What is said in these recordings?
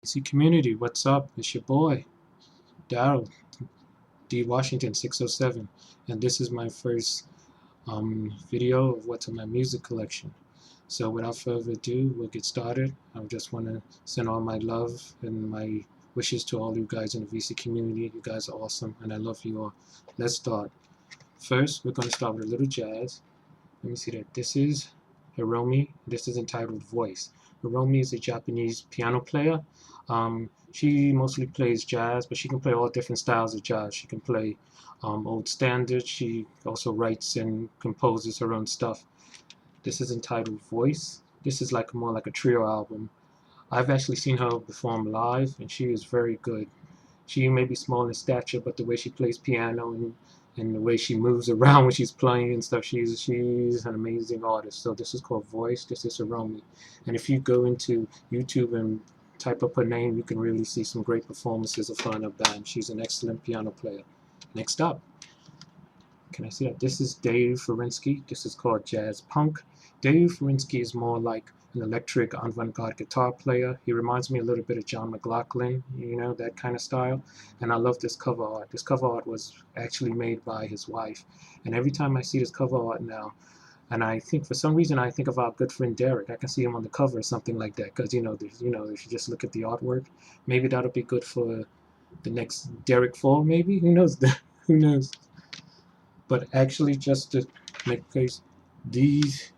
See community, what's up? It's your boy, Daryl, D Washington 607, and this is my first video of what's in my music collection. So without further ado, we'll get started. I just want to send all my love and my wishes to all you guys in the VC community. You guys are awesome, and I love you all. Let's start. First, we're going to start with a little jazz. Let me see that. This is Hiromi. This is entitled Voice. Hiromi is a Japanese piano player. She mostly plays jazz, but she can play all different styles of jazz. She can play old standards. She also writes and composes her own stuff. This is entitled Voice. This is like more like a trio album. I've actually seen her perform live, and she is very good. She may be small in stature, but the way she plays piano and the way she moves around when she's playing and stuff, she's an amazing artist. So this is called Voice. This is Hiromi. And if you go into YouTube and type up her name, you can really see some great performances of her and her band. She's an excellent piano player. Next up, can I see that? This is Dave Fiuczynski. This is called Jazzpunk. Dave Fiuczynski is more like an electric avant-garde guitar player. He reminds me a little bit of John McLaughlin, you know, that kind of style. And I love this cover art. This cover art was actually made by his wife. And every time I see this cover art now, and I think for some reason I think of our good friend Derek. I can see him on the cover or something like that. Because if you just look at the artwork, maybe that'll be good for the next Derek Fall. Maybe, who knows? Who knows? But actually, just to make case, these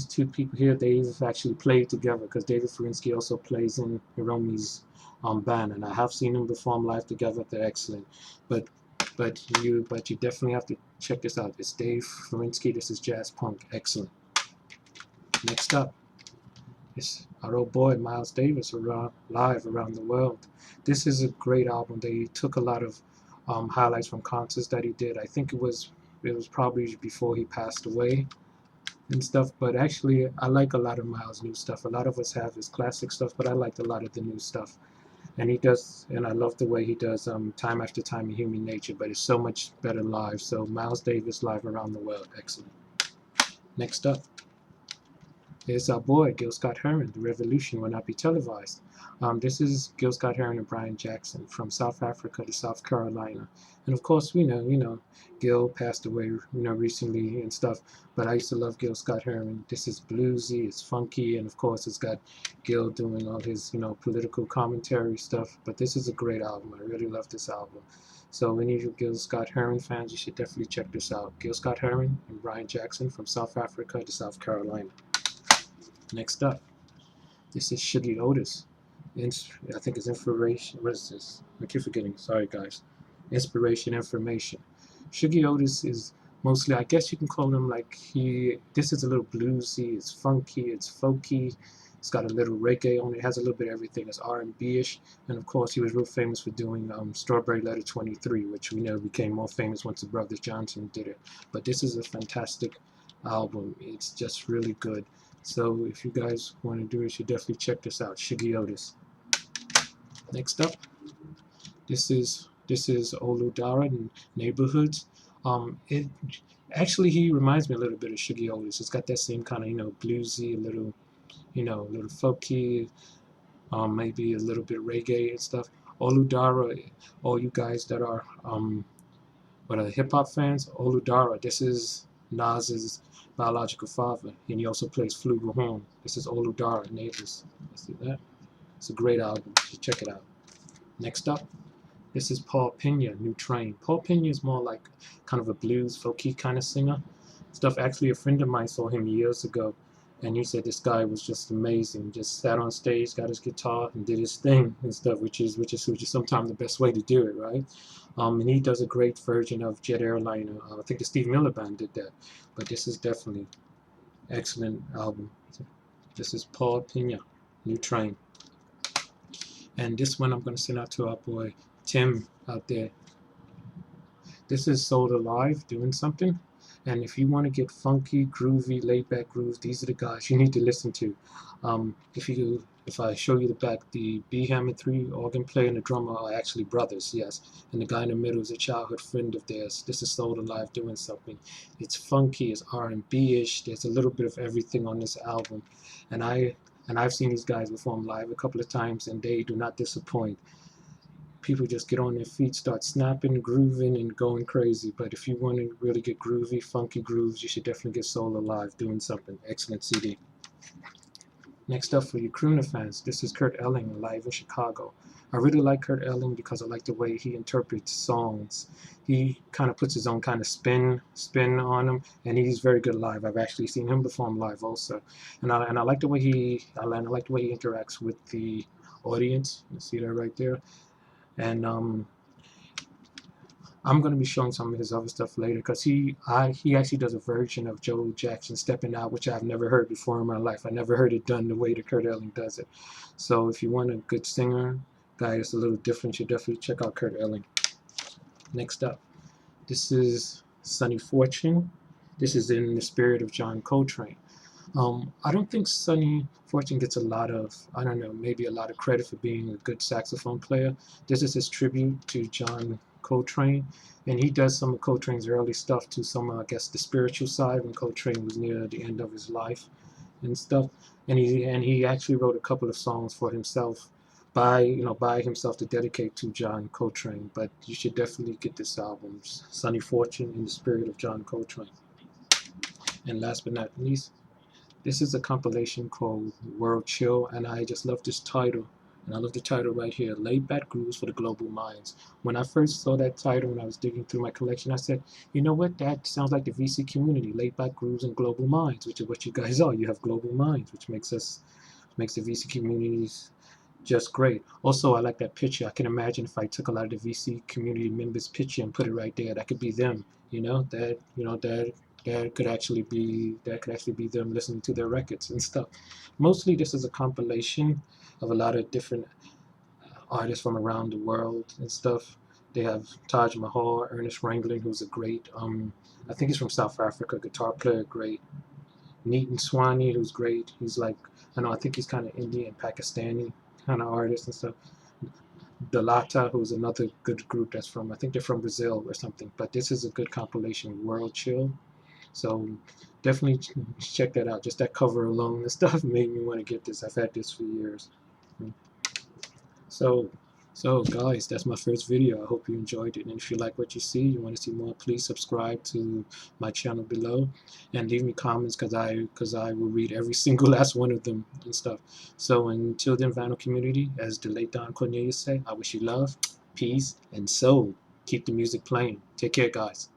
two people here, they've actually played together because David Fiuczynski also plays in Hiromi's band, and I have seen them perform live together. They're excellent. But you definitely have to check this out. It's Dave Fiuczynski. This is Jazzpunk. Excellent. Next up, it's our old boy Miles Davis live around the world. This is a great album. They took a lot of highlights from concerts that he did. I think it was probably before he passed away and stuff, but actually I like a lot of Miles' new stuff. A lot of us have his classic stuff, but I liked a lot of the new stuff. And I love the way he does Time After Time in Human Nature, but it's so much better live. So Miles Davis live around the world, excellent. Next up is our boy Gil ScottHeron. The revolution will not be televised. This is Gil ScottHeron and Brian Jackson from South Africa to South Carolina. And of course, we know, Gil passed away, recently and stuff. But I used to love Gil ScottHeron. This is bluesy, it's funky, and of course, it's got Gil doing all his, political commentary stuff. But this is a great album. I really love this album. So any of you Gil ScottHeron fans, you should definitely check this out. Gil ScottHeron and Brian Jackson from South Africa to South Carolina. Next up, this is Shuggie Otis. I think it's Infromation. What is this? I keep forgetting. Sorry, guys. Inspiration, Infromation. Shuggie Otis is mostly, I guess you can call him this is a little bluesy, it's funky, it's folky, it's got a little reggae on it, has a little bit of everything, it's R&B-ish, and of course he was real famous for doing Strawberry Letter 23, which we know became more famous once the Brothers Johnson did it. But this is a fantastic album, it's just really good. So if you guys want to do it, you should definitely check this out, Shuggie Otis. Next up, this is Ola Dora Neighborhood. He reminds me a little bit of Shuggie Otis. It's got that same kind of bluesy, a little folky, maybe a little bit reggae and stuff. Ola Dora, all you guys that are hip hop fans, Ola Dora, this is Nas's biological father, and he also plays flugelhorn. This is Ola Dora Neighbors. See that? It's a great album. You should check it out. Next up, this is Paul Pena, New Train. Paul Pena is more like kind of a blues, folky kind of singer. Actually, a friend of mine saw him years ago, and he said this guy was just amazing. Just sat on stage, got his guitar, and did his thing and stuff, which is sometimes the best way to do it, right? And he does a great version of Jet Airliner. I think the Steve Miller Band did that, but this is definitely excellent album. This is Paul Pena, New Train. And this one I'm going to send out to our boy Tim out there. This is Soul Alive, Doing Something. And if you want to get funky, groovy, laid-back grooves, these are the guys you need to listen to. If I show you the back, the B Hammond 3 organ player and the drummer are actually brothers, yes. And the guy in the middle is a childhood friend of theirs. This is Soul Alive, Doing Something. It's funky, it's R&B-ish. There's a little bit of everything on this album. And I And I've seen these guys perform live a couple of times, and they do not disappoint. People just get on their feet, start snapping, grooving, and going crazy. But if you want to really get groovy, funky grooves, you should definitely get Solar live, Doing Something. Excellent CD. Next up, for you crooner fans, this is Kurt Elling live in Chicago. I really like Kurt Elling because I like the way he interprets songs. He kind of puts his own kind of spin on them, and he's very good live. I've actually seen him perform live also, and I like the way I like the way he interacts with the audience. You see that right there, and I'm going to be showing some of his other stuff later because he actually does a version of Joe Jackson Stepping Out, which I've never heard before in my life. I never heard it done the way that Kurt Elling does it. So if you want a good singer, guy that's a little different, you definitely check out Kurt Elling. Next up, this is Sonny Fortune. This is in the spirit of John Coltrane. I don't think Sonny Fortune gets a lot of, I don't know, maybe a lot of credit for being a good saxophone player. This is his tribute to John Coltrane, and he does some of Coltrane's early stuff to some, I guess, the spiritual side when Coltrane was near the end of his life and stuff. And he actually wrote a couple of songs for himself by himself to dedicate to John Coltrane. But you should definitely get this album, Sonny Fortune in the spirit of John Coltrane. And last but not least, this is a compilation called World Chill, and I just love this title. And I love the title right here, Laid Back Grooves for the Global Minds. When I first saw that title when I was digging through my collection, I said, you know what, that sounds like the VC community, Laid Back Grooves and Global Minds, which is what you guys are. You have global minds, which makes the VC communities just great. Also, I like that picture. I can imagine if I took a lot of the VC community members' picture and put it right there, that could be them. That could actually be them listening to their records and stuff. Mostly, this is a compilation of a lot of different artists from around the world and stuff. They have Taj Mahal, Ernest Ranglin, who's a great, I think he's from South Africa, guitar player, great. Neetan Swani, who's great. He's like, I think he's kind of Indian, Pakistani kind of artist and stuff. Delata, who's another good group that's from, I think they're from Brazil or something. But this is a good compilation, World Chill. So definitely check that out. Just that cover alone and stuff made me want to get this. I've had this for years. So guys, that's my first video. I hope you enjoyed it, and if you like what you see, you want to see more, please subscribe to my channel below and leave me comments because I will read every single last one of them and stuff. So until then, vinyl community, as the late Don Cornelius say, I wish you love, peace, and soul. Keep the music playing. Take care, guys.